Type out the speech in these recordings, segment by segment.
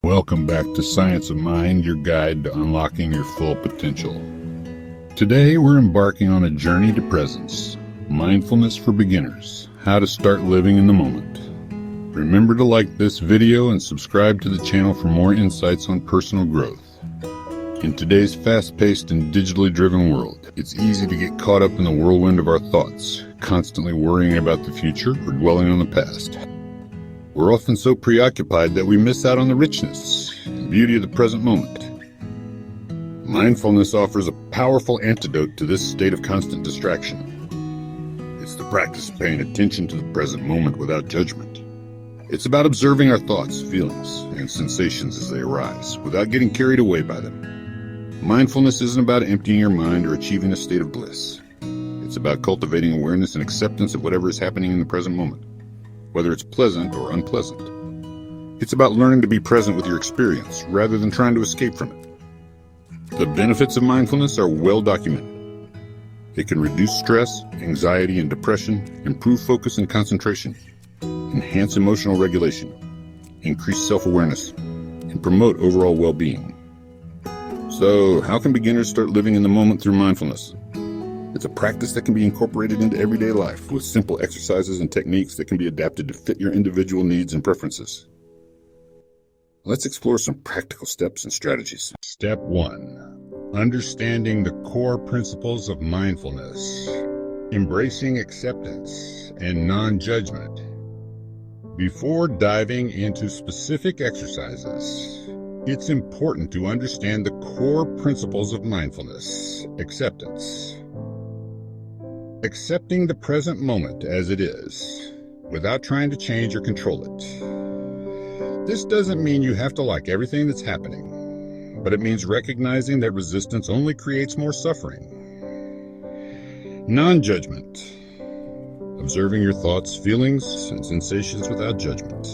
Welcome back to Science of Mind, your guide to unlocking your full potential. Today we're embarking on a journey to presence, mindfulness for beginners, how to start living in the moment. Remember to like this video and subscribe to the channel for more insights on personal growth. In today's fast-paced and digitally driven world, it's easy to get caught up in the whirlwind of our thoughts, constantly worrying about the future or dwelling on the past. We're often so preoccupied that we miss out on the richness and beauty of the present moment. Mindfulness offers a powerful antidote to this state of constant distraction. It's the practice of paying attention to the present moment without judgment. It's about observing our thoughts, feelings, and sensations as they arise, without getting carried away by them. Mindfulness isn't about emptying your mind or achieving a state of bliss. It's about cultivating awareness and acceptance of whatever is happening in the present moment, whether it's pleasant or unpleasant. It's about learning to be present with your experience rather than trying to escape from it. The benefits of mindfulness are well documented. It can reduce stress, anxiety, and depression, improve focus and concentration, enhance emotional regulation, increase self-awareness, and promote overall well-being. So, how can beginners start living in the moment through mindfulness? It's a practice that can be incorporated into everyday life with simple exercises and techniques that can be adapted to fit your individual needs and preferences. Let's explore some practical steps and strategies. Step 1. Understanding the core principles of mindfulness. Embracing acceptance and non-judgment. Before diving into specific exercises, it's important to understand the core principles of mindfulness. Acceptance. Accepting the present moment as it is, without trying to change or control it. This doesn't mean you have to like everything that's happening, but it means recognizing that resistance only creates more suffering. Non-judgment. Observing your thoughts, feelings, and sensations without judgment.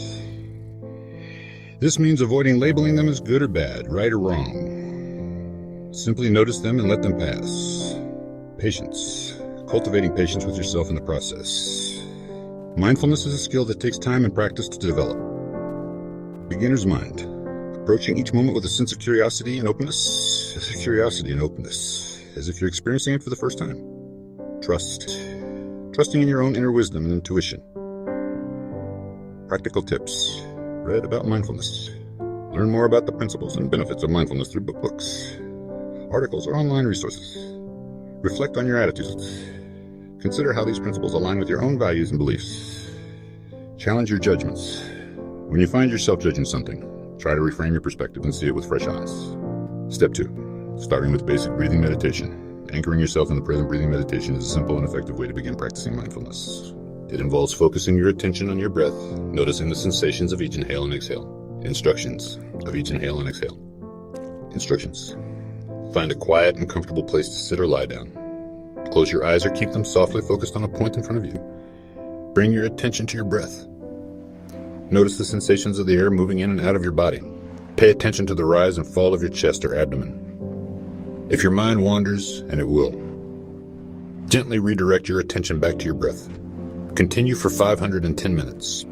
This means avoiding labeling them as good or bad, right or wrong. Simply notice them and let them pass. Patience. Cultivating patience with yourself in the process. Mindfulness is a skill that takes time and practice to develop. Beginner's mind. Approaching each moment with a sense of curiosity and openness. As if you're experiencing it for the first time. Trust. Trusting in your own inner wisdom and intuition. Practical tips. Read about mindfulness. Learn more about the principles and benefits of mindfulness through books, articles, or online resources. Reflect on your attitudes. Consider how these principles align with your own values and beliefs. Challenge your judgments. When you find yourself judging something, try to reframe your perspective and see it with fresh eyes. Step 2. Starting with basic breathing meditation. Anchoring yourself in the present breathing meditation is a simple and effective way to begin practicing mindfulness. It involves focusing your attention on your breath, noticing the sensations of each inhale and exhale. Instructions of each inhale and exhale. Instructions. Find a quiet and comfortable place to sit or lie down. Close your eyes or keep them softly focused on a point in front of you. Bring your attention to your breath. Notice the sensations of the air moving in and out of your body. Pay attention to the rise and fall of your chest or abdomen. If your mind wanders, and it will, gently redirect your attention back to your breath. Continue for 510 minutes.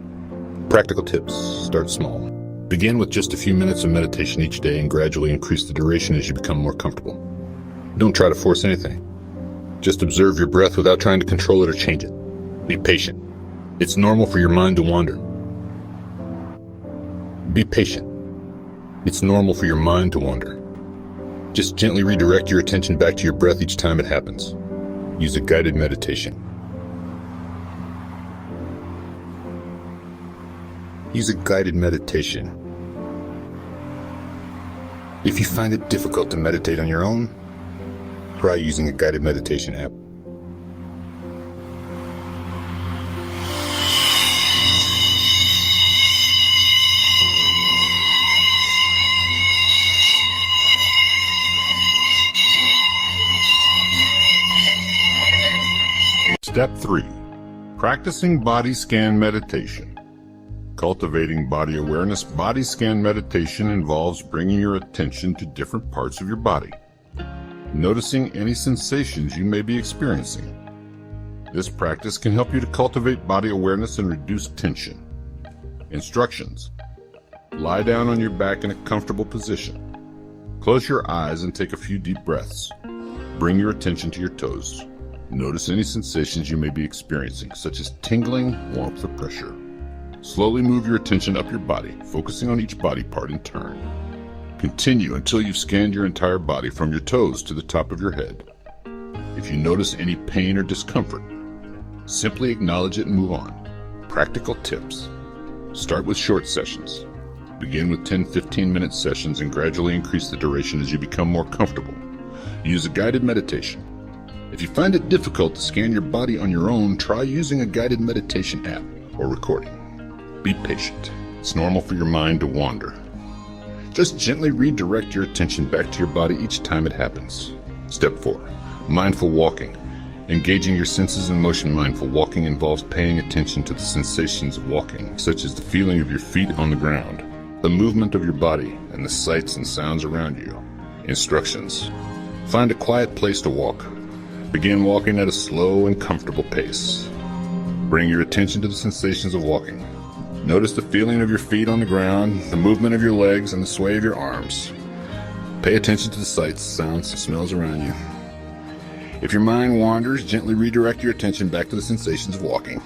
Practical tips. Start small. Begin with just a few minutes of meditation each day and gradually increase the duration as you become more comfortable. Don't try to force anything. Just observe your breath without trying to control it or change it. Be patient. It's normal for your mind to wander. Be patient. It's normal for your mind to wander. Just gently redirect your attention back to your breath each time it happens. Use a guided meditation. Use a guided meditation. If you find it difficult to meditate on your own, try using a guided meditation app. Step 3. Practicing body scan meditation. Cultivating body awareness body scan meditation involves bringing your attention to different parts of your body, noticing any sensations you may be experiencing. This practice can help you to cultivate body awareness and reduce tension. Instructions. Lie down on your back in a comfortable position. Close your eyes and take a few deep breaths. Bring your attention to your toes. Notice any sensations you may be experiencing, such as tingling, warmth, or pressure. Slowly move your attention up your body, focusing on each body part in turn. Continue until you've scanned your entire body from your toes to the top of your head. If you notice any pain or discomfort, simply acknowledge it and move on. Practical tips. Start with short sessions. Begin with 10-15 minute sessions and gradually increase the duration as you become more comfortable. Use a guided meditation. If you find it difficult to scan your body on your own, try using a guided meditation app or recording. Be patient. It's normal for your mind to wander. Just gently redirect your attention back to your body each time it happens. Step 4. Mindful walking. Engaging your senses in motion. Mindful walking involves paying attention to the sensations of walking, such as the feeling of your feet on the ground, the movement of your body, and the sights and sounds around you. Instructions. Find a quiet place to walk. Begin walking at a slow and comfortable pace. Bring your attention to the sensations of walking. Notice the feeling of your feet on the ground, the movement of your legs, and the sway of your arms. Pay attention to the sights, sounds, and smells around you. If your mind wanders, gently redirect your attention back to the sensations of walking.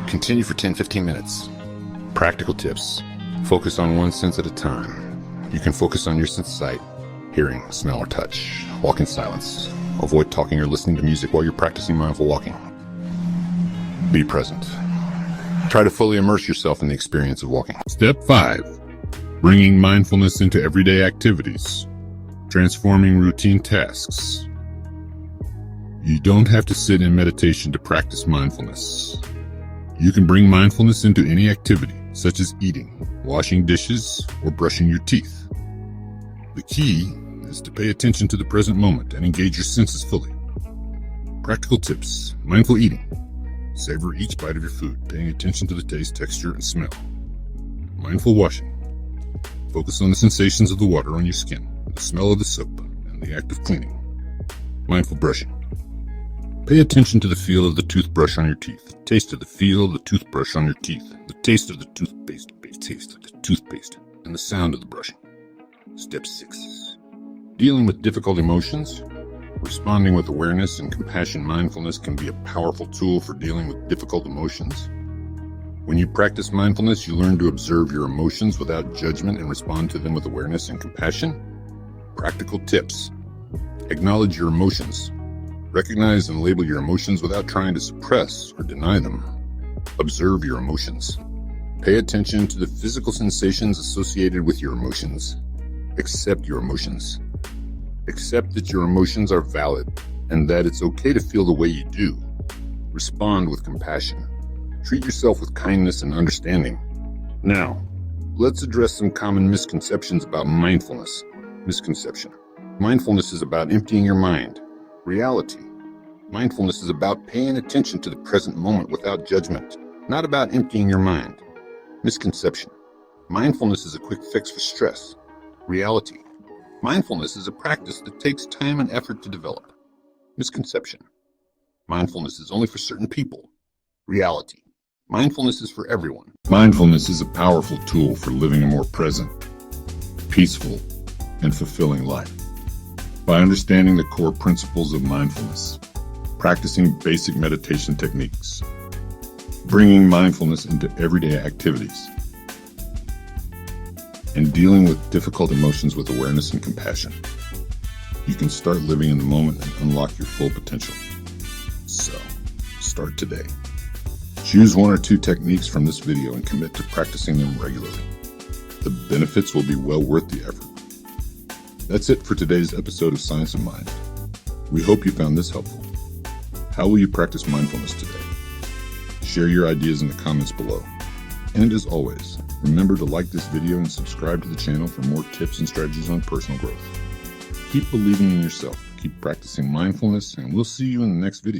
Continue for 10-15 minutes. Practical tips. Focus on one sense at a time. You can focus on your sense of sight, hearing, smell, or touch. Walk in silence. Avoid talking or listening to music while you're practicing mindful walking. Be present. Try to fully immerse yourself in the experience of walking. Step 5. Bringing mindfulness into everyday activities. Transforming routine tasks. You don't have to sit in meditation to practice mindfulness. You can bring mindfulness into any activity, such as eating, washing dishes, or brushing your teeth. The key is to pay attention to the present moment and engage your senses fully. Practical tips. Mindful eating. Savor each bite of your food, paying attention to the taste, texture, and smell. Mindful washing. Focus on the sensations of the water on your skin, the smell of the soap, and the act of cleaning. Mindful brushing. Pay attention to the feel of the toothbrush on your teeth, taste of the feel of the toothbrush on your teeth, the taste of the toothpaste, and the sound of the brushing. Step 6. Dealing with difficult emotions. Responding with awareness and compassion. Mindfulness can be a powerful tool for dealing with difficult emotions. When you practice mindfulness, you learn to observe your emotions without judgment and respond to them with awareness and compassion. Practical tips. Acknowledge your emotions. Recognize and label your emotions without trying to suppress or deny them. Observe your emotions. Pay attention to the physical sensations associated with your emotions. Accept your emotions. Accept that your emotions are valid and that it's okay to feel the way you do. Respond with compassion. Treat yourself with kindness and understanding. Now, let's address some common misconceptions about mindfulness. Misconception. Mindfulness is about emptying your mind. Reality. Mindfulness is about paying attention to the present moment without judgment, not about emptying your mind. Misconception. Mindfulness is a quick fix for stress. Reality. Mindfulness is a practice that takes time and effort to develop. Misconception. Mindfulness is only for certain people. Reality. Mindfulness is for everyone. Mindfulness is a powerful tool for living a more present, peaceful, and fulfilling life. By understanding the core principles of mindfulness, practicing basic meditation techniques, bringing mindfulness into everyday activities, and dealing with difficult emotions with awareness and compassion, you can start living in the moment and unlock your full potential. So, start today. Choose 1 or 2 techniques from this video and commit to practicing them regularly. The benefits will be well worth the effort. That's it for today's episode of Science of Mind. We hope you found this helpful. How will you practice mindfulness today? Share your ideas in the comments below. And as always, remember to like this video and subscribe to the channel for more tips and strategies on personal growth. Keep believing in yourself, keep practicing mindfulness, and we'll see you in the next video.